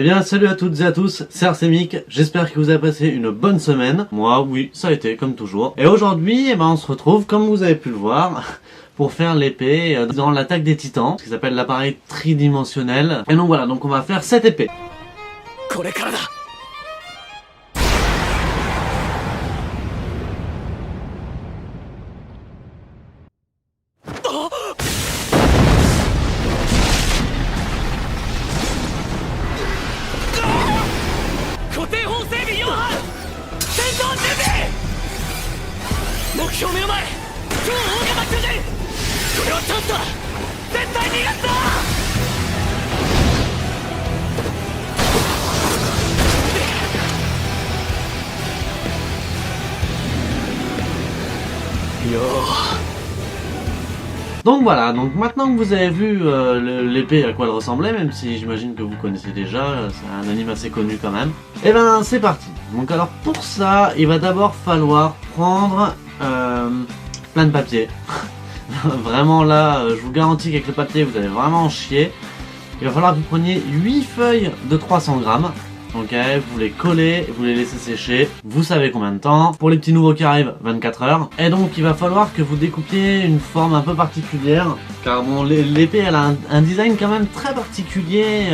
Eh bien salut à toutes et à tous, c'est Arsemic, j'espère que vous avez passé une bonne semaine. Moi oui, ça a été comme toujours. Et aujourd'hui, on se retrouve, comme vous avez pu le voir, pour faire l'épée dans l'attaque des titans, ce qui s'appelle l'appareil tridimensionnel. Et donc voilà, donc on va faire cette épée. Donc voilà, donc maintenant que vous avez vu l'épée à quoi elle ressemblait, même si j'imagine que vous connaissez déjà, c'est un anime assez connu quand même, et ben c'est parti. Donc alors pour ça, il va d'abord falloir prendre plein de papier. Vraiment là, je vous garantis qu'avec le papier vous allez vraiment en chier. Il va falloir que vous preniez 8 feuilles de 300 grammes. Ok, vous les collez, vous les laissez sécher, vous savez combien de temps. Pour les petits nouveaux qui arrivent, 24 heures. Et donc il va falloir que vous découpiez une forme un peu particulière, car bon, l'épée elle a un design quand même très particulier,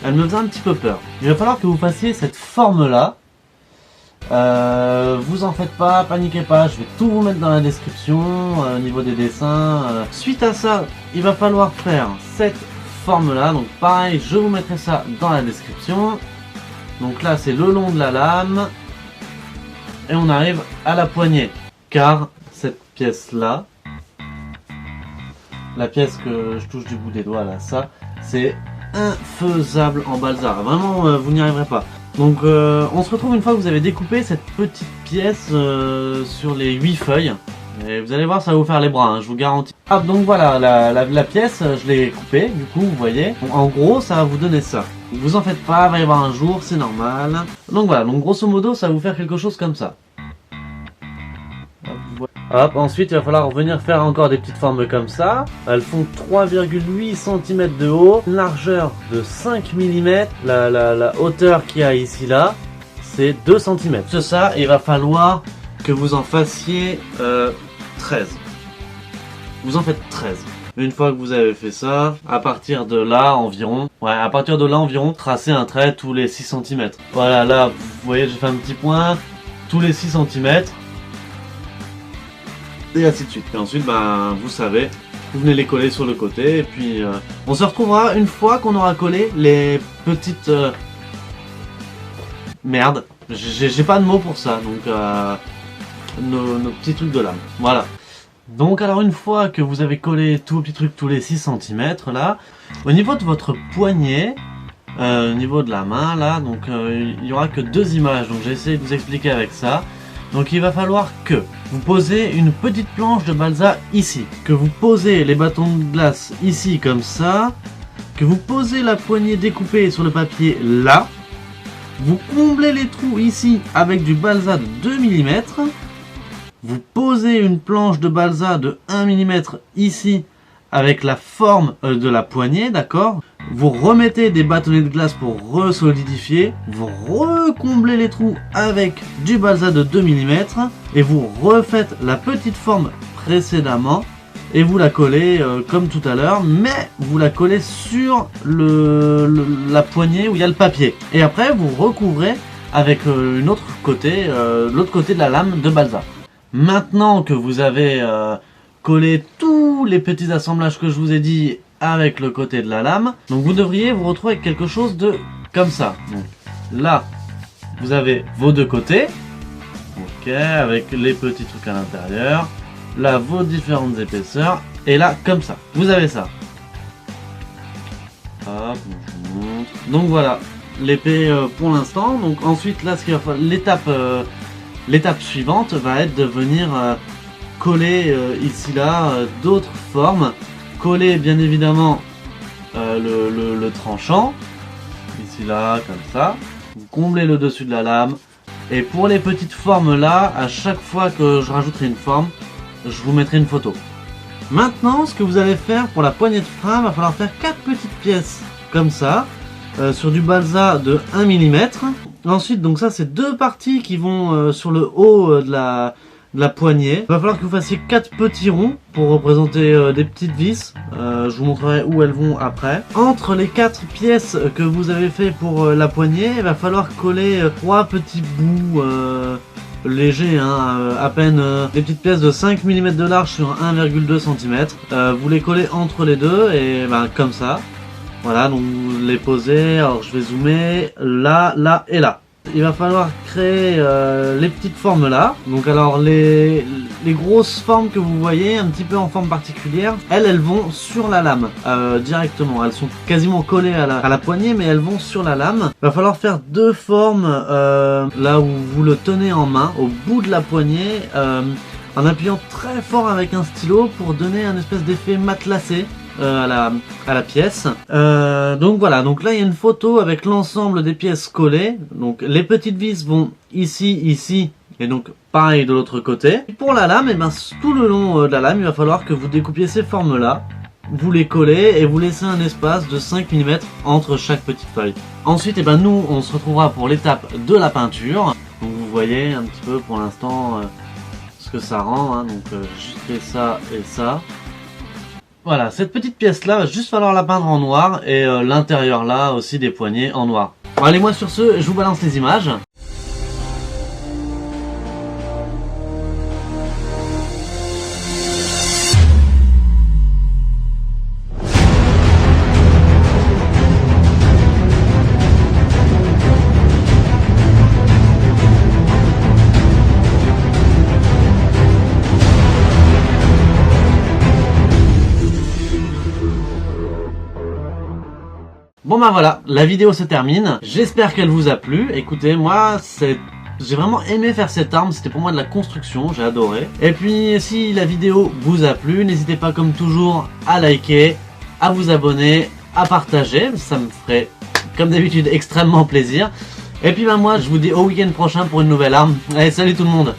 elle me faisait un petit peu peur. Il va falloir que vous fassiez cette forme là. Vous en faites pas, paniquez pas, je vais tout vous mettre dans la description au niveau des dessins. Suite à ça, il va falloir faire cette forme là, donc pareil, je vous mettrai ça dans la description. Donc là c'est le long de la lame et on arrive à la poignée, car cette pièce là, la pièce que je touche du bout des doigts là, ça c'est infaisable en balsa, vraiment vous n'y arriverez pas. Donc on se retrouve une fois que vous avez découpé cette petite pièce sur les 8 feuilles. Et vous allez voir, ça va vous faire les bras, hein, je vous garantis. Hop, donc voilà, la pièce, je l'ai coupée, du coup, vous voyez. Donc, en gros, ça va vous donner ça. Vous en faites pas, il va y avoir un jour, c'est normal. Donc voilà, donc grosso modo, ça va vous faire quelque chose comme ça. Hop, ensuite, il va falloir venir faire encore des petites formes comme ça. Elles font 3,8 cm de haut, une largeur de 5 mm. La hauteur qu'il y a ici, là, c'est 2 cm. C'est ça, et il va falloir que vous en fassiez 13. Vous en faites 13. Une fois que vous avez fait ça, à partir de là environ, tracez un trait tous les 6 cm. Voilà, là, vous voyez, j'ai fait un petit point, tous les 6 cm. Et ainsi de suite. Et ensuite, ben, vous savez, vous venez les coller sur le côté. Et puis, on se retrouvera une fois qu'on aura collé les petites... Merde, j'ai pas de mots pour ça, donc... Nos petits trucs de lame. Voilà. Donc alors une fois que vous avez collé tous vos petits trucs tous les 6 cm là, au niveau de votre poignet, au niveau de la main là, donc il n'y aura que 2 images, donc j'ai essayé de vous expliquer avec ça. Donc il va falloir que vous posez une petite planche de balsa ici, que vous posez les bâtons de glace ici comme ça, que vous posez la poignée découpée sur le papier là, vous comblez les trous ici avec du balsa de 2 mm. Vous posez une planche de balsa de 1 mm ici avec la forme de la poignée, d'accord? Vous remettez des bâtonnets de glace pour resolidifier. Vous recomblez les trous avec du balsa de 2 mm et vous refaites la petite forme précédemment et vous la collez comme tout à l'heure, mais vous la collez sur la poignée où il y a le papier. Et après vous recouvrez avec l'autre côté de la lame de balsa. Maintenant que vous avez collé tous les petits assemblages que je vous ai dit avec le côté de la lame, donc vous devriez vous retrouver avec quelque chose de comme ça. Donc là, vous avez vos deux côtés, ok, avec les petits trucs à l'intérieur. Là, vos différentes épaisseurs, et là, comme ça, vous avez ça. Hop, je vous montre. Donc voilà, l'épée pour l'instant. Donc ensuite, là, ce qu'il va falloir, l'étape suivante va être de venir coller ici là d'autres formes, coller bien évidemment le tranchant ici là comme ça, vous comblez le dessus de la lame et pour les petites formes là, à chaque fois que je rajouterai une forme, je vous mettrai une photo. Maintenant, ce que vous allez faire pour la poignée de frein, il va falloir faire 4 petites pièces comme ça. sur du balsa de 1 mm. Ensuite, donc ça c'est deux parties qui vont sur le haut de la poignée. Il va falloir que vous fassiez 4 petits ronds pour représenter des petites vis. Je vous montrerai où elles vont après. Entre les 4 pièces que vous avez fait pour la poignée, il va falloir coller 3 petits bouts légers, hein, à peine des petites pièces de 5 mm de large sur 1,2 cm. Vous les collez entre les deux et comme ça. Voilà, donc vous les posez. Alors je vais zoomer là, là et là. Il va falloir créer les petites formes là. Donc alors les grosses formes que vous voyez, un petit peu en forme particulière, elles vont sur la lame directement. Elles sont quasiment collées à la poignée, mais elles vont sur la lame. Il va falloir faire deux formes là où vous le tenez en main, au bout de la poignée, en appuyant très fort avec un stylo pour donner un espèce d'effet matelassé. À la pièce. Donc voilà, donc là il y a une photo avec l'ensemble des pièces collées. Donc les petites vis vont ici, et donc pareil de l'autre côté. Et pour la lame, et tout le long de la lame, il va falloir que vous découpiez ces formes là, vous les collez et vous laissez un espace de 5 mm entre chaque petite feuille. Ensuite, nous on se retrouvera pour l'étape de la peinture. Donc vous voyez un petit peu pour l'instant ce que ça rend, hein. Donc juste fait ça et ça. Voilà, cette petite pièce là, va juste falloir la peindre en noir et l'intérieur là aussi des poignées en noir. Bon, allez, moi sur ce, je vous balance les images. Bon voilà, la vidéo se termine. J'espère qu'elle vous a plu. Écoutez, moi, j'ai vraiment aimé faire cette arme. C'était pour moi de la construction, j'ai adoré. Et puis, si la vidéo vous a plu, n'hésitez pas comme toujours à liker, à vous abonner, à partager. Ça me ferait, comme d'habitude, extrêmement plaisir. Et puis moi, je vous dis au week-end prochain pour une nouvelle arme. Allez, salut tout le monde!